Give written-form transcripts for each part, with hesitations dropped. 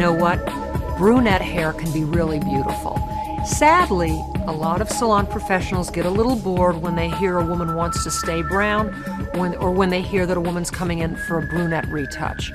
know what? Brunette hair can be really beautiful. Sadly, a lot of salon professionals get a little bored when they hear a woman wants to stay brown, or when they hear that a woman's coming in for a brunette retouch.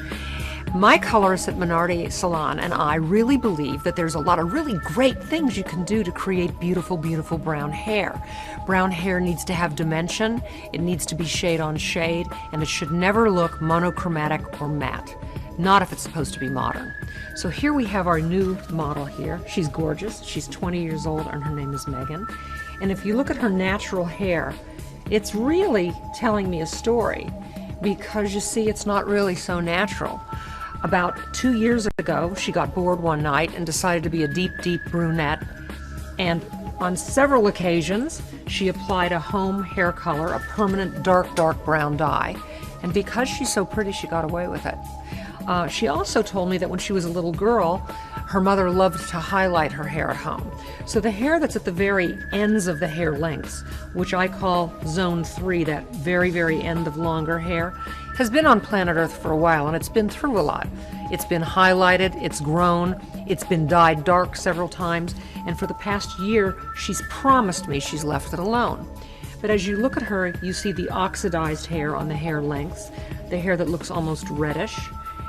My colorist at Minardi Salon and I really believe that there's a lot of really great things you can do to create beautiful, beautiful brown hair. Brown hair needs to have dimension, it needs to be shade on shade, and it should never look monochromatic or matte. Not if it's supposed to be modern. So here we have our new model here. She's gorgeous. She's 20 years old and her name is Megan. And if you look at her natural hair, it's really telling me a story, because you see it's not really so natural. About 2 years ago, she got bored one night and decided to be a deep, deep brunette. And on several occasions, she applied a home hair color, a permanent dark, dark brown dye. And because she's so pretty, she got away with it. She also told me that when she was a little girl, her mother loved to highlight her hair at home. So the hair that's at the very ends of the hair lengths, which I call zone 3, that very, very end of longer hair, has been on planet Earth for a while, and it's been through a lot. It's been highlighted, it's grown, it's been dyed dark several times, and for the past year, she's promised me she's left it alone. But as you look at her, you see the oxidized hair on the hair lengths, the hair that looks almost reddish,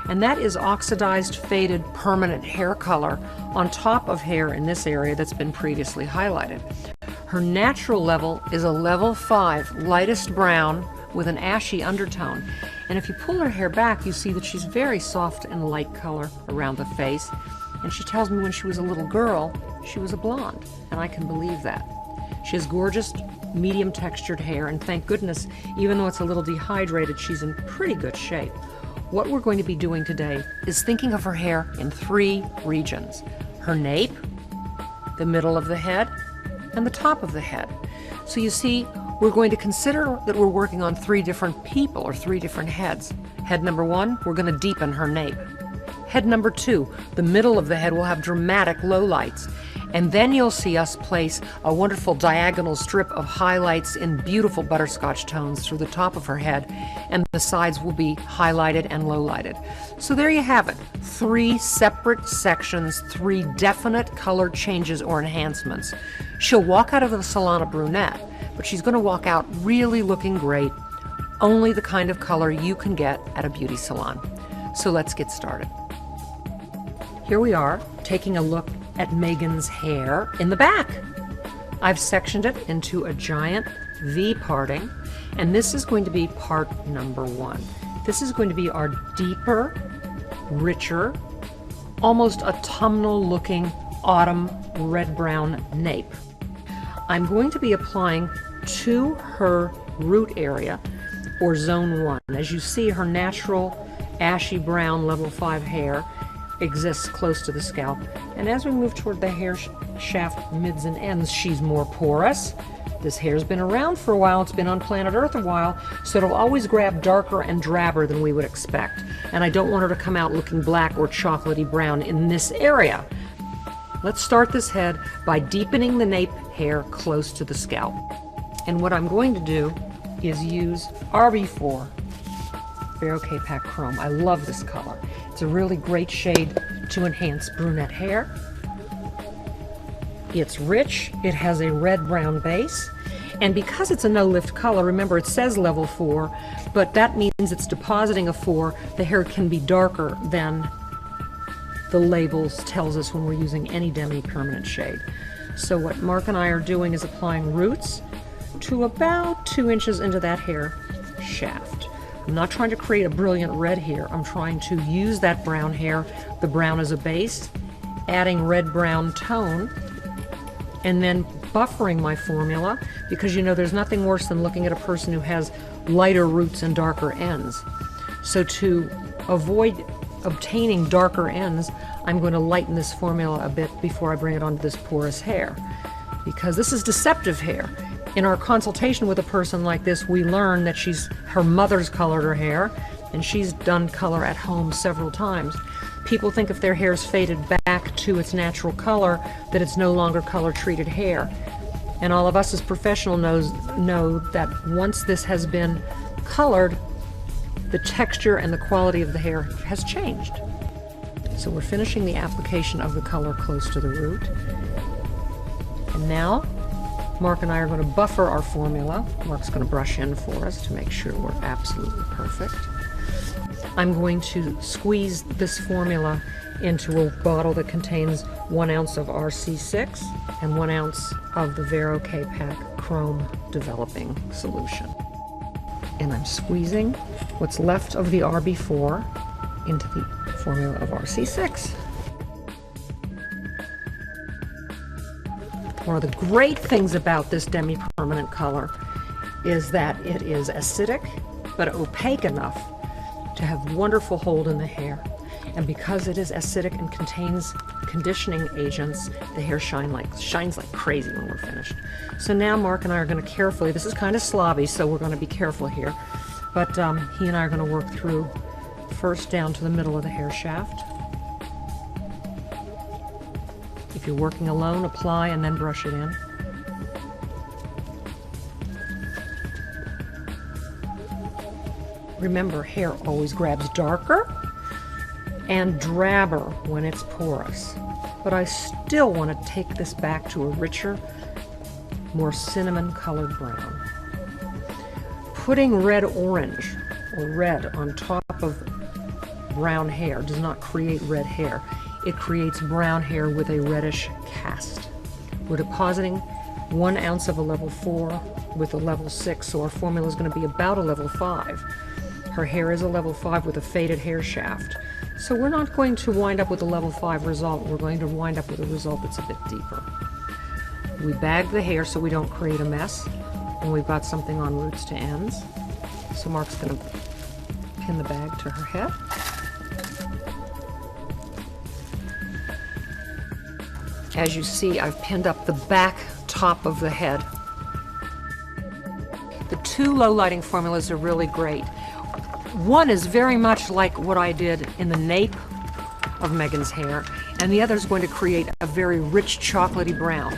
and that is oxidized, faded, permanent hair color on top of hair in this area that's been previously highlighted. Her natural level is a level 5, lightest brown with an ashy undertone. And if you pull her hair back, you see that she's very soft and light color around the face. And she tells me when she was a little girl, she was a blonde, and I can believe that. She has gorgeous, medium textured hair, and thank goodness, even though it's a little dehydrated, she's in pretty good shape. What we're going to be doing today is thinking of her hair in 3 regions: her nape, the middle of the head, and the top of the head. So you see, we're going to consider that we're working on 3 different people, or 3 different heads. Head number 1, we're going to deepen her nape. Head number 2, the middle of the head, will have dramatic lowlights. And then you'll see us place a wonderful diagonal strip of highlights in beautiful butterscotch tones through the top of her head, and the sides will be highlighted and lowlighted. So there you have it, 3 separate sections, 3 definite color changes or enhancements. She'll walk out of the salon a brunette, but she's going to walk out really looking great, only the kind of color you can get at a beauty salon. So let's get started. Here we are, taking a look at Megan's hair in the back. I've sectioned it into a giant V parting, and this is going to be part number 1. This is going to be our deeper, richer, almost autumnal looking autumn red-brown nape. I'm going to be applying to her root area, or zone 1. As you see, her natural ashy brown level 5 hair exists close to the scalp, and as we move toward the hair shaft mids and ends, she's more porous. This hair's been around for a while, it's been on planet Earth a while, so it'll always grab darker and drabber than we would expect, and I don't want her to come out looking black or chocolatey brown in this area. Let's start this head by deepening the nape hair close to the scalp, and what I'm going to do is use RB4 Vero K-Pac Chrome. I love this color. It's a really great shade to enhance brunette hair. It's rich, it has a red-brown base, and because it's a no-lift color, remember it says level 4, but that means it's depositing a 4. The hair can be darker than the labels tells us when we're using any demi-permanent shade. So what Mark and I are doing is applying roots to about 2 inches into that hair shaft. I'm not trying to create a brilliant red here. I'm trying to use that brown hair, the brown as a base, adding red-brown tone, and then buffering my formula, because you know there's nothing worse than looking at a person who has lighter roots and darker ends. So to avoid obtaining darker ends, I'm going to lighten this formula a bit before I bring it onto this porous hair, because this is deceptive hair. In our consultation with a person like this, we learn that her mother's colored her hair, and she's done color at home several times. People think if their hair's faded back to its natural color, that it's no longer color-treated hair. And all of us as professionals know that once this has been colored, the texture and the quality of the hair has changed. So we're finishing the application of the color close to the root. And now, Mark and I are going to buffer our formula. Mark's going to brush in for us to make sure we're absolutely perfect. I'm going to squeeze this formula into a bottle that contains 1 ounce of RC6 and 1 ounce of the Vero K-Pack Chrome Developing Solution. And I'm squeezing what's left of the RB4 into the formula of RC6. One of the great things about this demi-permanent color is that it is acidic but opaque enough to have wonderful hold in the hair. And because it is acidic and contains conditioning agents, the hair shines like crazy when we're finished. So now Mark and I are going to carefully, this is kind of slobby, so we're going to be careful here, but he and I are going to work through first down to the middle of the hair shaft. If you're working alone, apply and then brush it in. Remember, hair always grabs darker and drabber when it's porous. But I still want to take this back to a richer, more cinnamon colored brown. Putting red-orange or red on top of brown hair does not create red hair. It creates brown hair with a reddish cast. We're depositing 1 ounce of a level 4 with a level 6, so our formula is going to be about a level 5. Her hair is a level 5 with a faded hair shaft. So we're not going to wind up with a level 5 result. We're going to wind up with a result that's a bit deeper. We bag the hair so we don't create a mess, and we've got something on roots to ends. So Mark's going to pin the bag to her head. As you see, I've pinned up the back top of the head. The 2 low lighting formulas are really great. One is very much like what I did in the nape of Megan's hair, and the other is going to create a very rich chocolatey brown.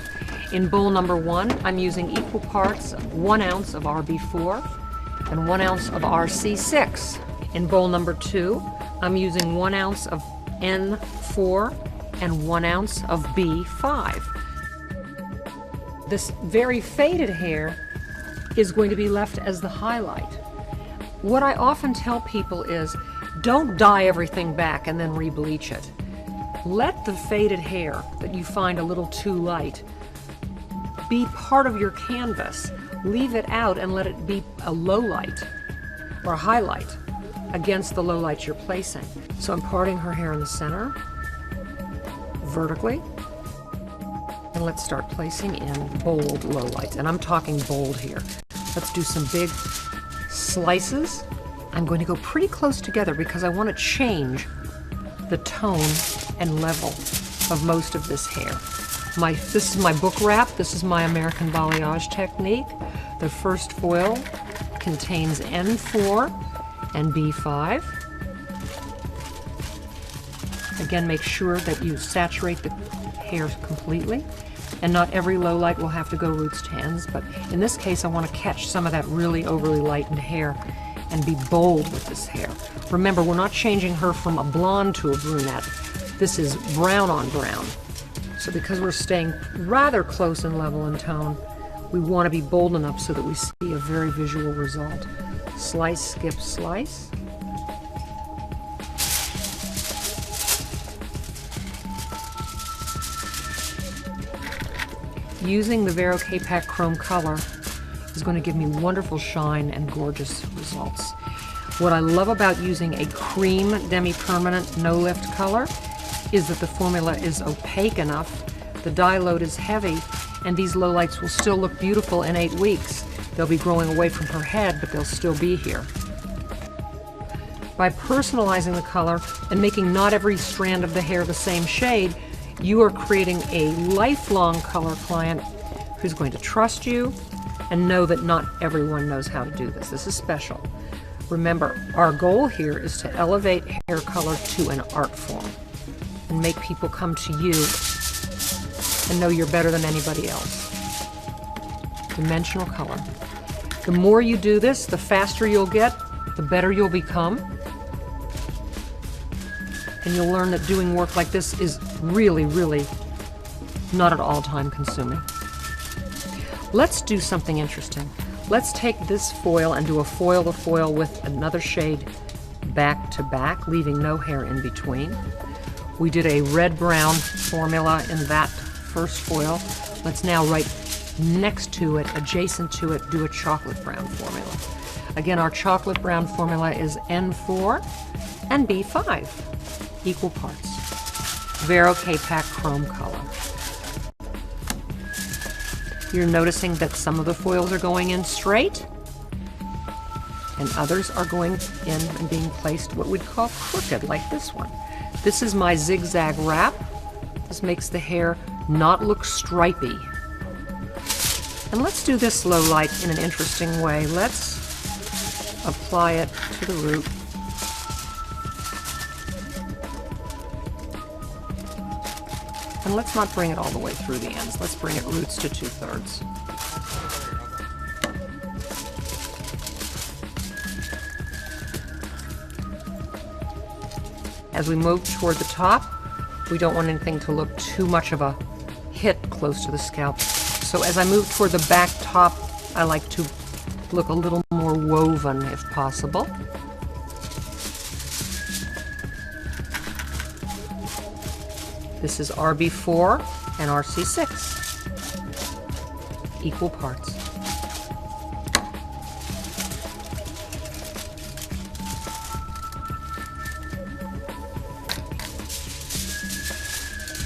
In bowl number 1, I'm using equal parts 1 ounce of RB4 and 1 ounce of RC6. In bowl number 2, I'm using 1 ounce of N4 and 1 ounce of B5. This very faded hair is going to be left as the highlight. What I often tell people is, don't dye everything back and then re-bleach it. Let the faded hair that you find a little too light be part of your canvas. Leave it out and let it be a low light or a highlight against the low light you're placing. So I'm parting her hair in the center, vertically, and let's start placing in bold low lights. And I'm talking bold here. Let's do some big slices. I'm going to go pretty close together because I want to change the tone and level of most of this hair. This is my book wrap. This is my American balayage technique. The first foil contains N4 and B5. Again, make sure that you saturate the hair completely. And not every low light will have to go roots to ends, but in this case I want to catch some of that really overly lightened hair and be bold with this hair. Remember, we're not changing her from a blonde to a brunette. This is brown on brown. So because we're staying rather close in level and tone, we want to be bold enough so that we see a very visual result. Slice, skip, slice. Using the Vero K-Pack Chrome color is going to give me wonderful shine and gorgeous results. What I love about using a cream demi-permanent no-lift color is that the formula is opaque enough, the dye load is heavy, and these lowlights will still look beautiful in 8 weeks. They'll be growing away from her head, but they'll still be here. By personalizing the color and making not every strand of the hair the same shade, you are creating a lifelong color client who's going to trust you and know that not everyone knows how to do this. This is special. Remember, our goal here is to elevate hair color to an art form and make people come to you and know you're better than anybody else. Dimensional color. The more you do this, the faster you'll get, the better you'll become. and you'll learn that doing work like this is really, really not at all time consuming. Let's do something interesting. Let's take this foil and do a foil to foil with another shade back to back, leaving no hair in between. We did a red-brown formula in that first foil. Let's now right next to it, adjacent to it, do a chocolate brown formula. Again, our chocolate brown formula is N4 and B5, equal parts. Vero K-Pack chrome color. You're noticing that some of the foils are going in straight and others are going in and being placed what we'd call crooked, like this one. This is my zigzag wrap. This makes the hair not look stripy. And let's do this low light in an interesting way. Let's apply it to the root. And let's not bring it all the way through the ends. Let's bring it roots to 2/3. As we move toward the top, we don't want anything to look too much of a hit close to the scalp. So as I move toward the back top, I like to look a little more woven if possible. This is RB4 and RC6, equal parts.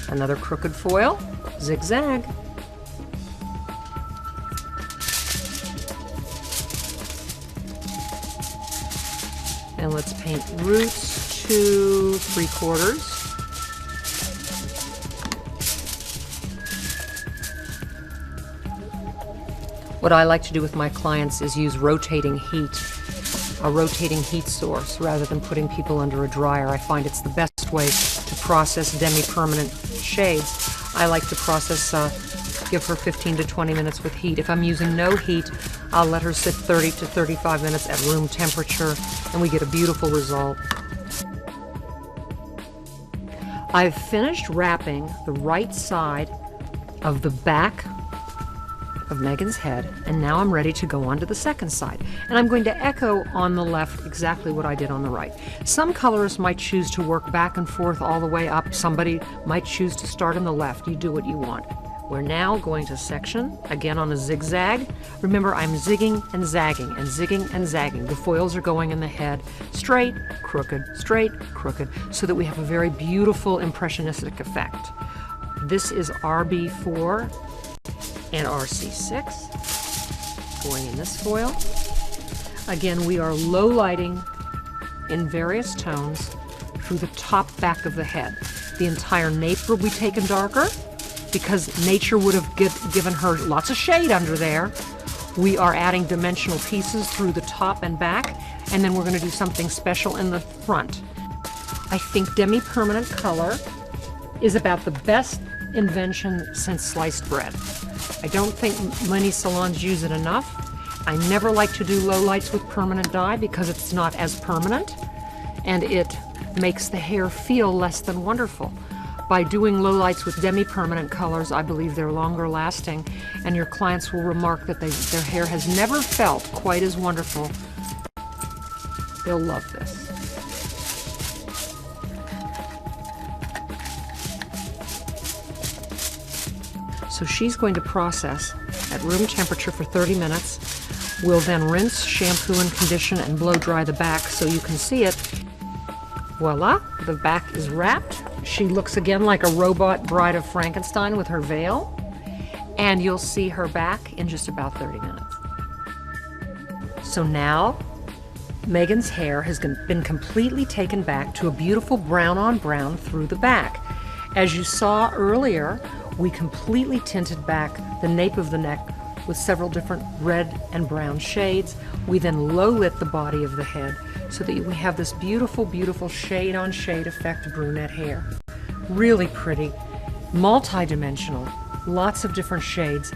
Another crooked foil, zigzag. And let's paint roots to 3/4. What I like to do with my clients is use rotating heat, a rotating heat source, rather than putting people under a dryer. I find it's the best way to process demi-permanent shades. I like to process, give her 15 to 20 minutes with heat. If I'm using no heat, I'll let her sit 30 to 35 minutes at room temperature, and we get a beautiful result. I've finished wrapping the right side of the back of Megan's head, and now I'm ready to go on to the second side. And I'm going to echo on the left exactly what I did on the right. Some colorists might choose to work back and forth all the way up. Somebody might choose to start on the left. You do what you want. We're now going to section, again on a zigzag. Remember, I'm zigging and zagging and zigging and zagging. The foils are going in the head, straight, crooked, so that we have a very beautiful impressionistic effect. This is RB4 and RC6 going in this foil. Again, we are low lighting in various tones through the top back of the head. The entire nape will be taken darker because nature would have given her lots of shade under there. We are adding dimensional pieces through the top and back, and then we're going to do something special in the front. I think demi-permanent color is about the best invention since sliced bread. I don't think many salons use it enough. I never like to do low lights with permanent dye because it's not as permanent, and it makes the hair feel less than wonderful. By doing low lights with demi-permanent colors, I believe they're longer lasting, and your clients will remark that their hair has never felt quite as wonderful. They'll love this. So she's going to process at room temperature for 30 minutes. We'll then rinse, shampoo, and condition and blow dry the back so you can see it. Voila, the back is wrapped. She looks again like a robot bride of Frankenstein with her veil. And you'll see her back in just about 30 minutes. So now, Megan's hair has been completely taken back to a beautiful brown on brown through the back. As you saw earlier, we completely tinted back the nape of the neck with several different red and brown shades. We then low lit the body of the head so that we have this beautiful, beautiful shade on shade effect brunette hair. Really pretty, multi-dimensional, lots of different shades.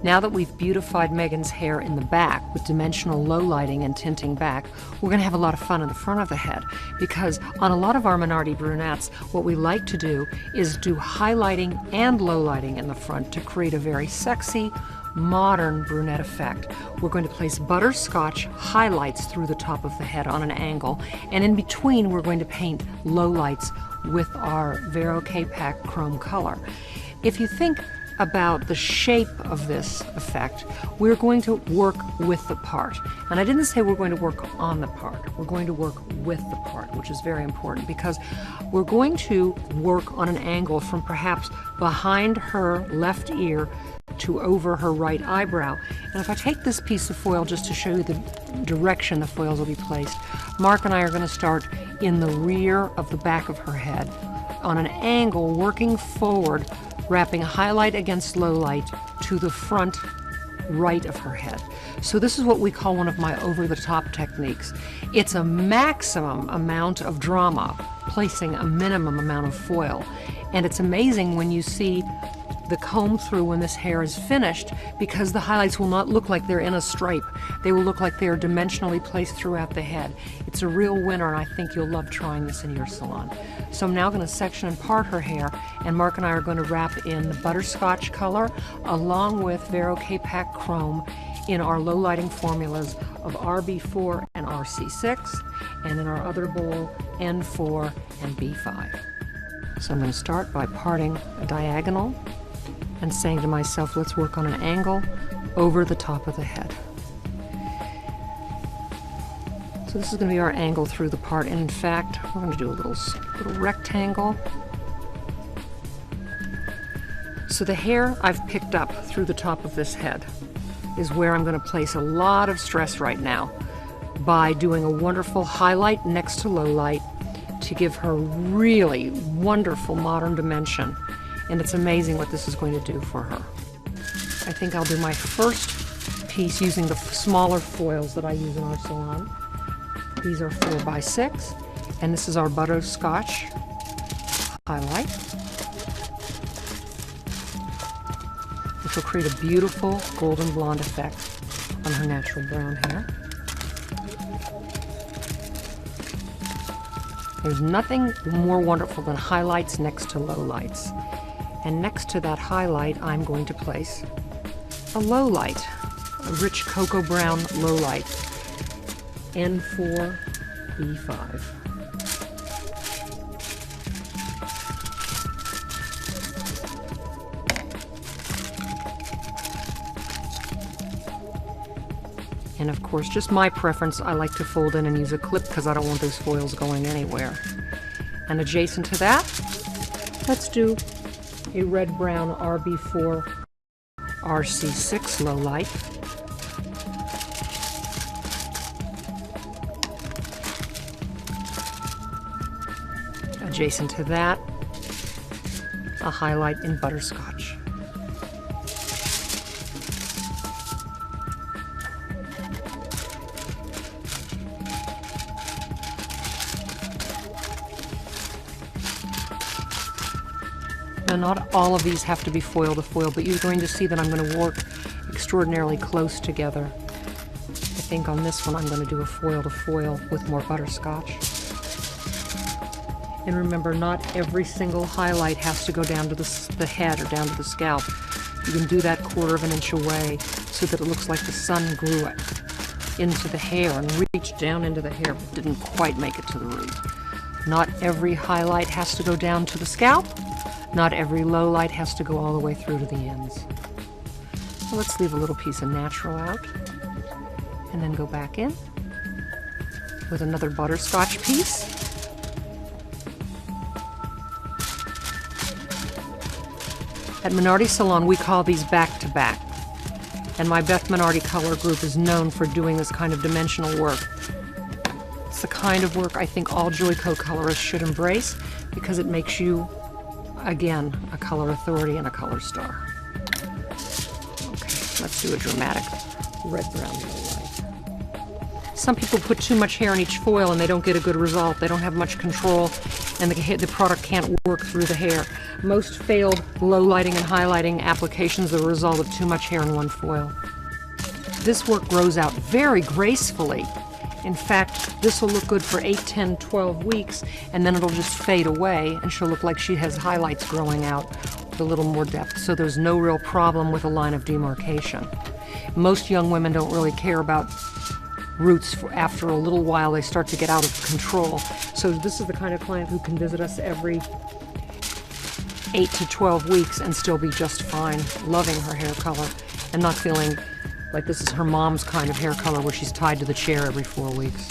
Now that we've beautified Megan's hair in the back with dimensional low lighting and tinting back, we're going to have a lot of fun in the front of the head, because on a lot of our Minardi brunettes, what we like to do is do highlighting and low lighting in the front to create a very sexy, modern brunette effect. We're going to place butterscotch highlights through the top of the head on an angle, and in between we're going to paint low lights with our Vero K-Pack chrome color. If you think about the shape of this effect, we're going to work with the part. And I didn't say we're going to work on the part, we're going to work with the part, which is very important, because we're going to work on an angle from perhaps behind her left ear to over her right eyebrow. And if I take this piece of foil just to show you the direction the foils will be placed, Mark and I are going to start in the rear of the back of her head on an angle, working forward, wrapping highlight against low light to the front right of her head. So this is what we call one of my over-the-top techniques. It's a maximum amount of drama, placing a minimum amount of foil. And it's amazing when you see the comb through when this hair is finished, because the highlights will not look like they're in a stripe. They will look like they are dimensionally placed throughout the head. It's a real winner, and I think you'll love trying this in your salon. So I'm now going to section and part her hair, and Mark and I are going to wrap in the butterscotch color along with Vero K-Pack chrome in our low lighting formulas of RB4 and RC6, and in our other bowl N4 and B5. So I'm going to start by parting a diagonal and saying to myself, let's work on an angle over the top of the head. So this is going to be our angle through the part, and in fact, we're going to do a little rectangle. So the hair I've picked up through the top of this head is where I'm going to place a lot of stress right now by doing a wonderful highlight next to low light to give her really wonderful modern dimension. And it's amazing what this is going to do for her. I think I'll do my first piece using the smaller foils that I use in our salon. These are 4x6, and this is our butterscotch highlight, which will create a beautiful golden blonde effect on her natural brown hair. There's nothing more wonderful than highlights next to low lights. And next to that highlight, I'm going to place a low light, a rich cocoa brown low light, N4, B5. And of course, just my preference, I like to fold in and use a clip because I don't want those foils going anywhere. And adjacent to that, let's do a red-brown RB4 RC6 low light. Adjacent to that, a highlight in butterscotch. Now, not all of these have to be foil to foil, but you're going to see that I'm going to work extraordinarily close together. I think on this one I'm going to do a foil to foil with more butterscotch. And remember, not every single highlight has to go down to the head or down to the scalp. You can do that 1/4 of an inch away so that it looks like the sun grew into the hair and reached down into the hair but didn't quite make it to the root. Not every highlight has to go down to the scalp. Not every low light has to go all the way through to the ends. So let's leave a little piece of natural out and then go back in with another butterscotch piece. At Minardi Salon, we call these back-to-back. And my Beth Minardi Color Group is known for doing this kind of dimensional work. It's the kind of work I think all Joico colorists should embrace because it makes you, again, a color authority and a color star. Okay, let's do a dramatic red-brown low light. Some people put too much hair in each foil and they don't get a good result. They don't have much control and the product can't work through the hair. Most failed low lighting and highlighting applications are the result of too much hair in one foil. This work grows out very gracefully. In fact, this will look good for 8, 10, 12 weeks, and then it'll just fade away, and she'll look like she has highlights growing out with a little more depth, so there's no real problem with a line of demarcation. Most young women don't really care about roots. After a little while, they start to get out of control. So this is the kind of client who can visit us every 8 to 12 weeks and still be just fine, loving her hair color, and not feeling like this is her mom's kind of hair color where she's tied to the chair every 4 weeks.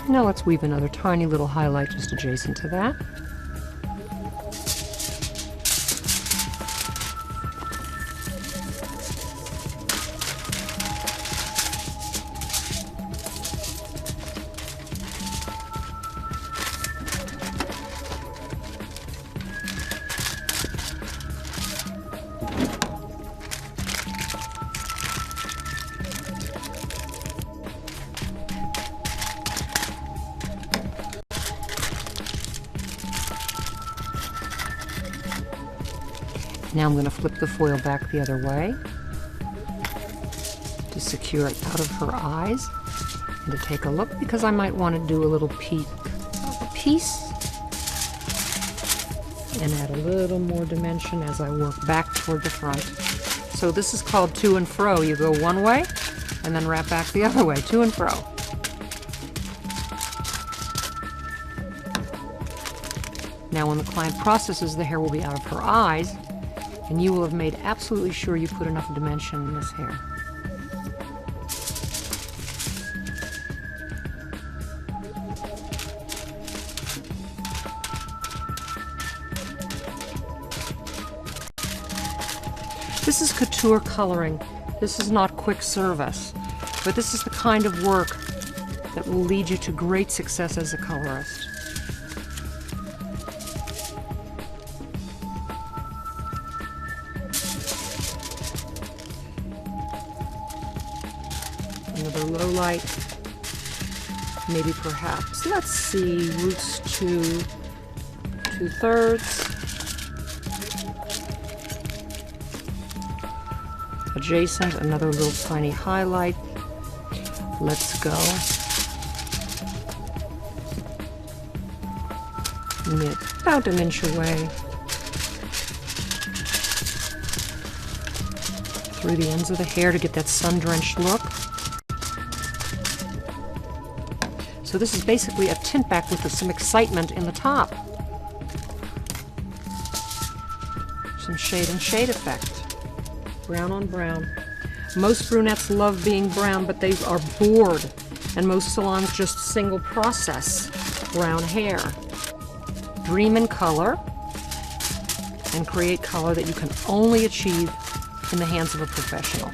Now let's weave another tiny little highlight just adjacent to that. Now I'm going to flip the foil back the other way to secure it out of her eyes and to take a look, because I might want to do a little peek of a piece and add a little more dimension as I work back toward the front. So this is called to and fro. You go one way and then wrap back the other way, to and fro. Now when the client processes, the hair will be out of her eyes, and you will have made absolutely sure you put enough dimension in this hair. This is couture coloring. This is not quick service, but this is the kind of work that will lead you to great success as a colorist. Another low light, maybe perhaps, let's see, roots to 2/3. Adjacent, another little tiny highlight. Let's go. About an inch away. Through the ends of the hair to get that sun-drenched look. So this is basically a tint back with some excitement in the top. Some shade and shade effect. Brown on brown. Most brunettes love being brown, but they are bored. And most salons just single process brown hair. Dream in color and create color that you can only achieve in the hands of a professional.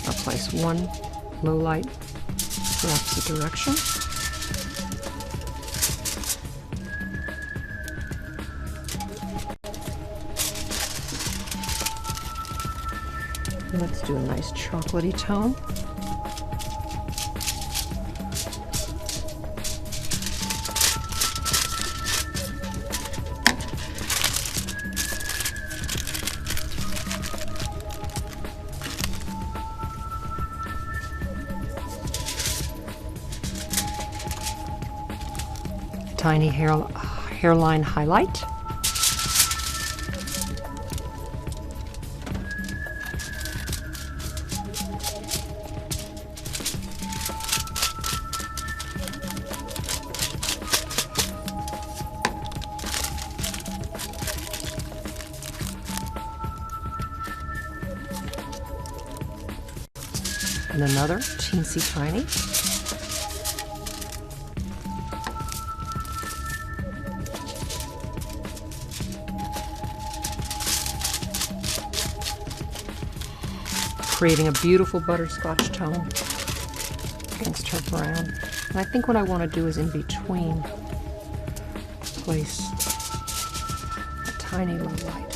I'll place one low light the opposite direction. Let's do a nice chocolatey tone. Tiny hairline highlight. and another teensy tiny. Creating a beautiful butterscotch tone against her brown. And I think what I want to do is in between place a tiny low light.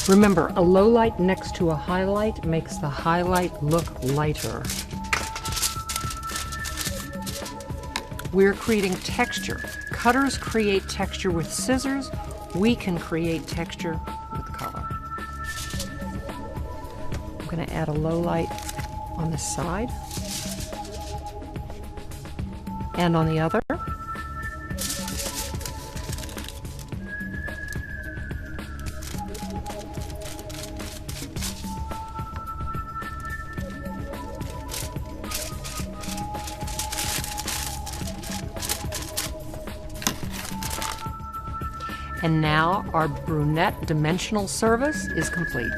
Remember, a low light next to a highlight makes the highlight look lighter. We're creating texture. Cutters create texture with scissors. We can create texture with color. I'm going to add a low light on this side and on the other. And now our brunette dimensional service is complete.